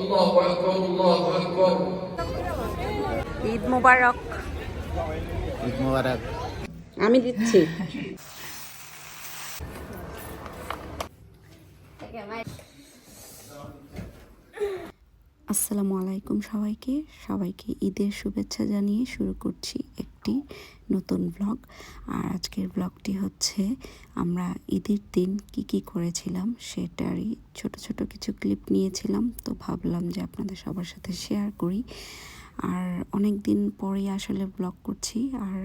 الله أكبر الله أكبر. ঈদ মোবারক। ঈদ মোবারক। আমি দিচ্ছি। আসসালামু আলাইকুম সবাইকে ঈদের শুভেচ্ছা জানিয়ে শুরু করছি একটি নতুন ব্লগ। আর আজকের ব্লগটি হচ্ছে আমরা ঈদের দিন কি করেছিলাম সেটারই ছোট ছোট কিছু ক্লিপ নিয়েছিলাম, তো ভাবলাম যে আপনাদের সবার সাথে শেয়ার করি। আর অনেক দিন পরেই আসলে ব্লগ করছি। আর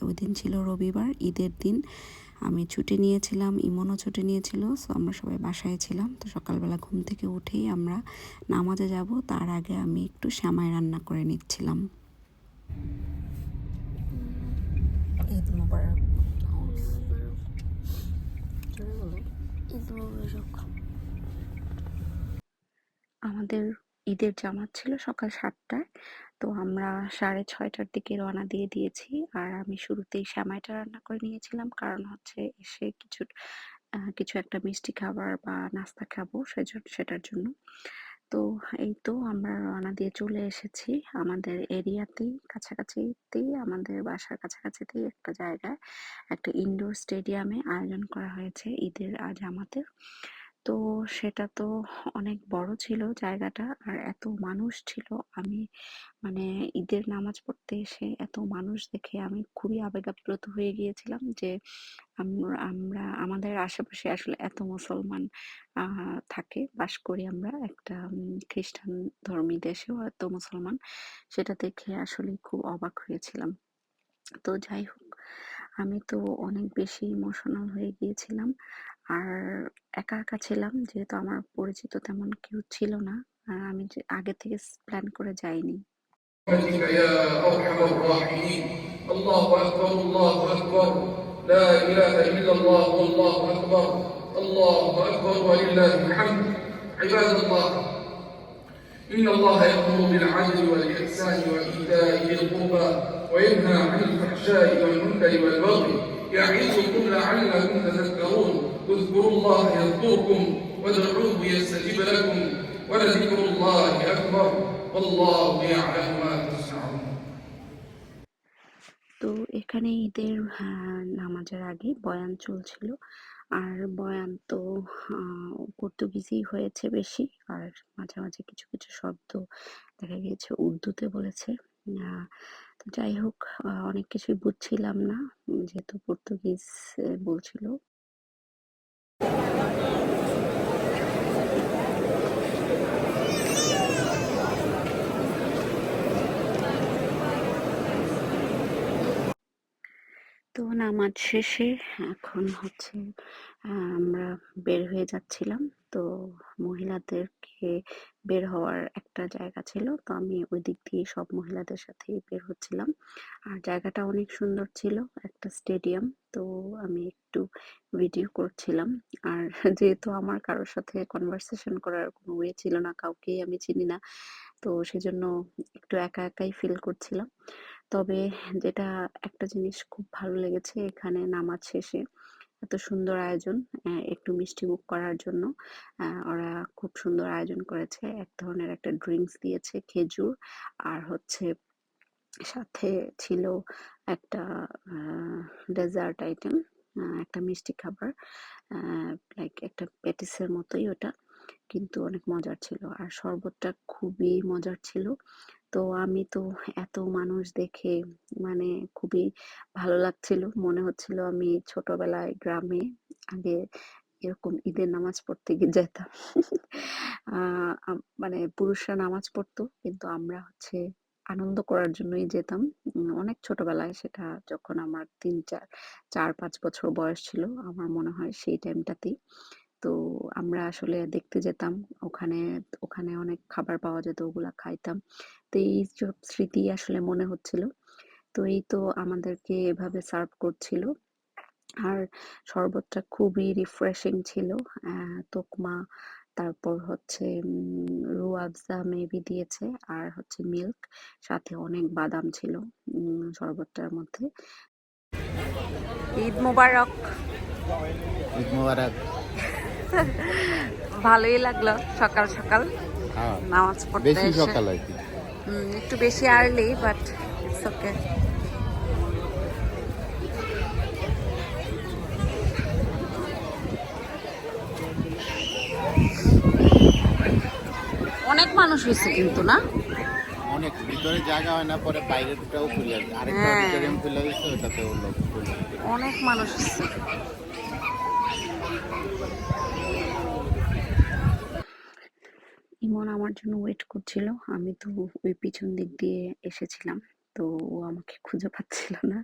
ওই দিন ছিল রবিবার, ঈদের দিন। আমি ছুটি নিয়েছিলাম, ইমনও ছুটি নিয়েছিল, সো আমরা সবাই বাসায় ছিলাম। তো সকালবেলা ঘুম থেকে উঠেই আমরা নামাজে যাব, তার আগে আমি একটু সেমাই রান্না করে নিচ্ছিলাম। ঈদ মোবারক। আমাদের ঈদের জামাত ছিল সকাল 7টায়, তো আমরা 6:30টার দিকে রওনা দিয়ে দিয়েছি। আর আমি শুরুতেই সেমাইটা রান্না করে নিয়েছিলাম, কারণ হচ্ছে এসে কিছু একটা মিষ্টি খাবার বা নাস্তা খাবো সেটার জন্য। তো এই তো আমরা রওনা দিয়ে চলে এসেছি আমাদের এরিয়াতেই, কাছাকাছিতেই, আমাদের বাসার কাছাকাছিতেই একটা জায়গায়, একটা ইনডোর স্টেডিয়ামে আয়োজন করা হয়েছে ঈদের জামাতের। তো সেটা তো অনেক বড় ছিল জায়গাটা, আর এত মানুষ ছিল। আমি মানে ঈদের নামাজ পড়তে এসে এত মানুষ দেখে আমি খুবই আবেগ আপ্লুত হয়ে গিয়েছিলাম যে আমরা আমাদের আশেপাশে আসলে এত মুসলমান থাকে, বাস করি আমরা একটা খ্রিস্টান ধর্মী দেশেও এত মুসলমান, সেটা দেখে আসলে খুব অবাক হয়েছিলাম। তো যাই হোক, আমি তো অনেক বেশি ইমোশনাল হয়ে গিয়েছিলাম। আর একা একা ছিলাম, যেহেতু আমার পরিচিত তেমন কেউ ছিল না, আর আমি যে আগে থেকে প্ল্যান করে যাইনি। يا أرحم الراحمين. الله أكبر الله أكبر. لا إله إلا الله والله أكبر. الله أكبر ولله الحمد. عباد الله، إن الله يأمر بالعدل والإحسان وإيتاء ذي القربى وينهى عن الفحشاء والمنكر والبغي يعظكم لعلكم تذكرون. اذكروا الله يذكركم وادعوه يستجب لكم ولذكر الله أكبر والله يعلم ما تصنعون. তো এখানে ঈদের নামাজের আগে বয়ান চলছিল। আর বয়ান তো পর্তুগিজই হয়েছে বেশি, আর মাঝে মাঝে কিছু কিছু শব্দ দেখা গিয়েছে উর্দুতে বলেছে। তো যাই হোক, অনেক কিছুই বুঝছিলাম না, যেহেতু পর্তুগিজ বলছিল। তো নামাজ শেষে এখন হচ্ছে আমরা বের হয়ে যাচ্ছিলাম। তো মহিলাদেরকে বের হওয়ার একটা জায়গা ছিল, তো আমি ওই দিক দিয়ে সব মহিলাদের সাথে বের হচ্ছিলাম। আর জায়গাটা অনেক সুন্দর ছিল, একটা স্টেডিয়াম। তো আমি একটু ভিডিও করছিলাম। আর যেহেতু আমার কারোর সাথে কনভারসেশন করার কোনো ওয়ে ছিল না, কাউকেই আমি চিনি না, তো সেজন্য একটু একা একাই ফিল করছিলাম। তবে যেটা একটা জিনিস খুব ভালো লেগেছে, এখানে নামাজ শেষে এত সুন্দর আয়োজন, একটু মিষ্টিমুখ করার জন্য ওরা খুব সুন্দর আয়োজন করেছে। এক ধরনের একটা ড্রিঙ্কস দিয়েছে, খেজুর, আর হচ্ছে সাথে ছিল একটা ডেজার্ট আইটেম, একটা মিষ্টি খাবার, লাইক একটা প্যাটিসের মতোই ওটা, কিন্তু অনেক মজার ছিল। আর শরবতটা খুবই মজার ছিল। তো আমি তো এত মানুষ দেখে মানে খুবই ভালো লাগছিল, মনে হচ্ছিল আমি ছোটবেলায় গ্রামে আগে এরকম ঈদের নামাজ পড়তে গিয়ে যেতাম। মানে পুরুষরা নামাজ পড়তো, কিন্তু আমরা হচ্ছে আনন্দ করার জন্যই যেতাম। অনেক ছোটবেলায়, সেটা যখন আমার 4-5 বছর বয়স ছিল, আমার মনে হয় সেই টাইমটাতেই। তো আমরা আসলে দেখতে যেতাম, ওখানে ওখানে অনেক খাবার পাওয়া যেত, ওগুলা খাইতাম। তো এই সব স্মৃতি আসলে মনে হচ্ছিল। তো এই তো আমাদেরকে এভাবে সার্ভ করছিল। আর শরবতটা খুবই রিফ্রেশিং ছিল। তোকমা, তারপর হচ্ছে রুয়াবজা মেবি দিয়েছে, আর হচ্ছে মিল্ক, সাথে অনেক বাদাম ছিল শরবতটার মধ্যে। ঈদ মোবারক। ঈদ মোবারক। ভালোই লাগলো সকাল সকাল। হ্যাঁ, নামাজ পড়তে বেশি এসে। সকাল আর কি। একটু বেশি আর্লি, বাট ইটস ওকে। অনেক মানুষ হয়েছে কিন্তু, না? অনেক ভিতরে জায়গা হয় না, পরে বাইরেটাও খুলি আর কি। আরেকটা হ্যাঁ, অডিটোরিয়াম খুলে দিচ্ছে, ওটাতেও লোক খুলে। অনেক মানুষ হয়েছে। ইমন আমার জন্য ওয়েট করছিল। আমি তো ওই পিছন দিক দিয়ে এসেছিলাম, তো ও আমাকে খুঁজে পাচ্ছিল না।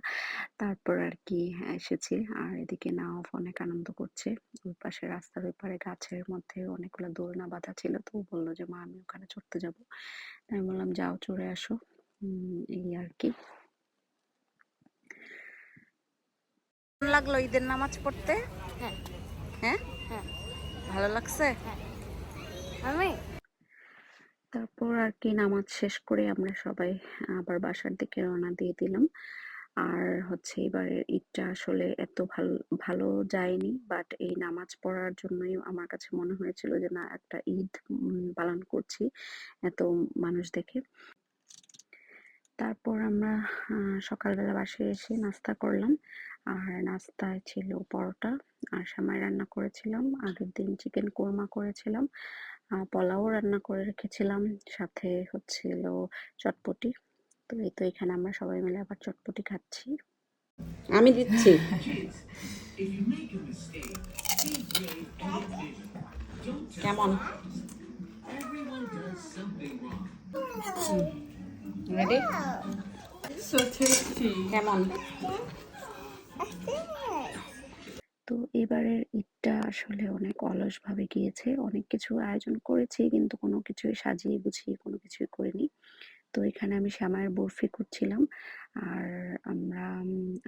তারপর আর কি এসেছি। আর এদিকে নাওয়াফ অনেক আনন্দ করছে। ওই পাশে রাস্তার ওই পারে গাছের মধ্যে অনেকগুলো দোলনা বাঁধা ছিল, তো ও বললো যে মা আমি ওখানে চড়তে যাব। আমি বললাম যাও, চড়ে আসো। এই আর কি। কেমন লাগলো ঈদের নামাজ পড়তে? হ্যাঁ হ্যাঁ, হ্যাঁ ভালো লাগছে। হ্যাঁ আমি তারপর আর কি নামাজ শেষ করে আমরা সবাই আবার বাসার দিকে রওনা দিয়ে দিলাম। আর হচ্ছে এবারের ঈদটা আসলে এত ভালো ভালো যায়নি, বাট এই নামাজ পড়ার জন্যই আমার কাছে মনে হয়েছিল যে না, একটা ঈদ পালন করছি এত মানুষ দেখে। তারপর আমরা সকালবেলা বাসায় এসে নাস্তা করলাম। আর নাস্তায় ছিল পরোটা আর সেমাই রান্না করেছিলাম। আগের দিন চিকেন কোরমা করেছিলাম, পোলাও রান্না করে রেখেছিলাম, সাথে হচ্ছিল চটপটি। তো এই তো এখানে আমরা সবাই মিলে আবার চটপটি খাচ্ছি। আমি দিচ্ছি। কেমন? রেডি? কেমন? তো এবারের ঈদটা আসলে অনেক অলসভাবে গিয়েছে। অনেক কিছু আয়োজন করেছি, কিন্তু কোনো কিছুই সাজিয়ে গুছিয়ে কোনো কিছুই করিনি। তো এখানে আমি সেমাইয়ের বরফি করছিলাম। আর আমরা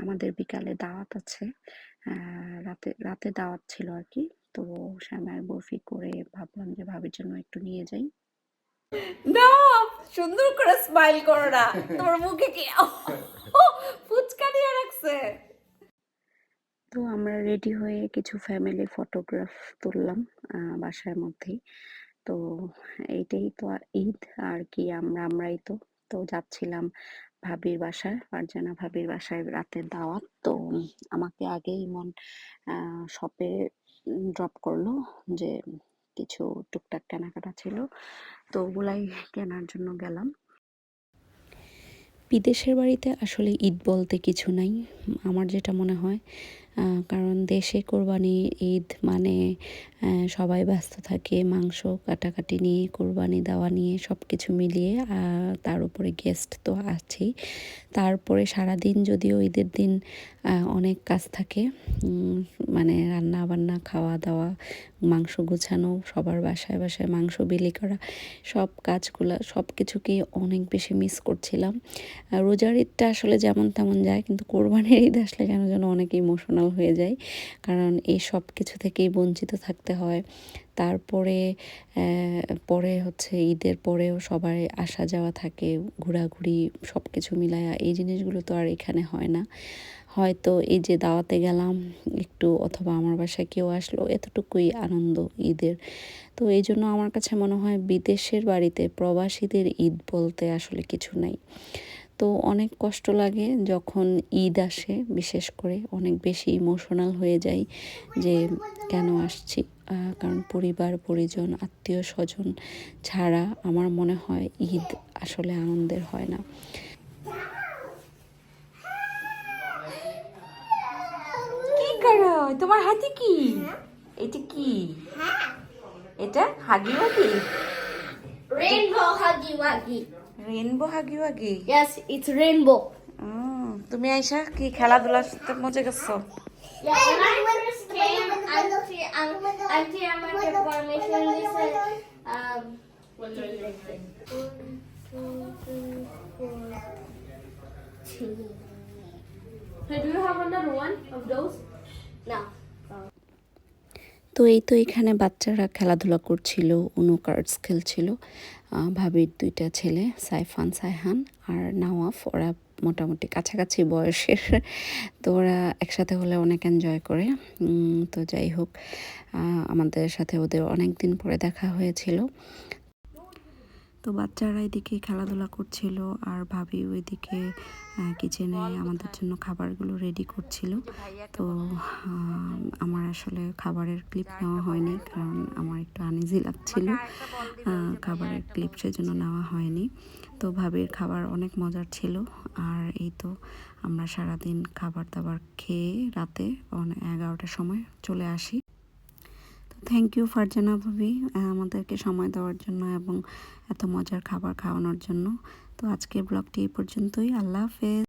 আমাদের বিকালে দাওয়াত আছে, রাতে রাতে দাওয়াত ছিল আর কি। তো সেমাইয়ের বরফি করে ভাবলাম যে ভাবির জন্য একটু নিয়ে যাই। না, সুন্দর করে স্মাইল করো না, তোমার মুখে কি ফুচকা দিয়ে রাখছে। তো আমরা রেডি হয়ে কিছু ফ্যামিলি ফটোগ্রাফ তুললাম বাসার মধ্যেই। তো এইটাই তো ঈদ আর কি। আমরাই তো তো যাচ্ছিলাম ভাবির বাসায়, ফারজানা ভাবির বাসায় রাতের দাওয়াত। তো আমাকে আগেই মন শপে ড্রপ করলো, যে কিছু টুকটাক কেনাকাটা ছিল, তো ওগুলাই কেনার জন্য গেলাম। বিদেশের বাড়িতে আসলে ঈদ বলতে কিছু নাই, আমার যেটা মনে হয়। কারণ দেশে কোরবানি ঈদ মানে সবাই ব্যস্ত থাকে মাংস কাটাকাটি নিয়ে, কোরবানি দেওয়া নিয়ে, সব কিছু মিলিয়ে। তার উপরে গেস্ট তো আছেই। তারপরে সারাদিন যদিও ঈদের দিন অনেক কাজ থাকে, মানে রান্না বান্না, খাওয়া দাওয়া, মাংস গুছানো, সবার বাসায় বাসায় মাংস বিলি করা, সব কাজগুলা সব কিছুকেই অনেক বেশি মিস করছিলাম। রোজার ঈদটা আসলে যেমন তেমন যায়, কিন্তু কোরবানির ঈদ আসলে কেন যেন অনেক ইমোশনাল হয়ে যায়, কারণ এই সব কিছু থেকেই বঞ্চিত থাকতে হয়। তারপরে পরে হচ্ছে ঈদের পরেও সবার আসা যাওয়া থাকে, ঘোরাঘুরি, সব কিছু মিলায়া এই জিনিসগুলো তো আর এখানে হয় না। হয়তো এই যে দাওয়াতে গেলাম একটু, অথবা আমার বাসায় কেউ আসলো, এতটুকুই আনন্দ ঈদের। তো এই জন্য আমার কাছে মনে হয় বিদেশের বাড়িতে প্রবাসীদের ঈদ বলতে আসলে কিছু নাই। তো অনেক কষ্ট লাগে যখন ঈদ আসে, বিশেষ করে অনেক বেশি ইমোশনাল হয়ে যাই যে কেন আসছি। কারণ পরিবার পরিজন আত্মীয় স্বজন ছাড়া আমার মনে হয় ঈদ আসলে আনন্দের হয় না। কি করো? তোমার হাতে কি? এটা কি? এটা Huggy Wuggy? Rainbow Huggy Wuggy. Rainbow Huggy Wuggy? Yes, it's rainbow. তুমি আইসা কি খেলাধুলার সাথে মজা গেছো? Yeah, when I first came, Auntie আমাকে permission দিছে, what do you think? 1, 2, 3, 4. Hey, do you have another one of those? No. তো এই তো এখানে বাচ্চারা খেলাধুলা করছিল, উনো কার্ডস খেলছিল। ভাবির দুইটা ছেলে, সাইফান সাইহান আর নাওয়াফ, ওরা মোটামুটি কাছাকাছি বয়সের। তো ওরা একসাথে হলে অনেক এনজয় করে। তো যাই হোক, আমাদের সাথে ওদের অনেক দিন পরে দেখা হয়েছিল। তো বাচ্চারা এদিকে খেলাধুলা করছিল আর ভাবি ওইদিকে কিচেনে আমাদের জন্য খাবারগুলো রেডি করছিল। তো আমার আসলে খাবারের ক্লিপ নেওয়া হয়নি, কারণ আমার একটু আনইজি লাগছিল খাবারের ক্লিপ, সেজন্য নেওয়া হয়নি। তো ভাবির খাবার অনেক মজার ছিল। আর এই তো আমরা সারাদিন খাবার দাবার খেয়ে রাতে 11টার সময় চলে আসি। তো থ্যাংক ইউ ফারজানা ভাবি আমাদেরকে সময় দেওয়ার জন্য এবং এত মজার খাবার খাওয়ানোর জন্য। তো আজকের ব্লগটি এই পর্যন্তই। আল্লাহ হাফেজ।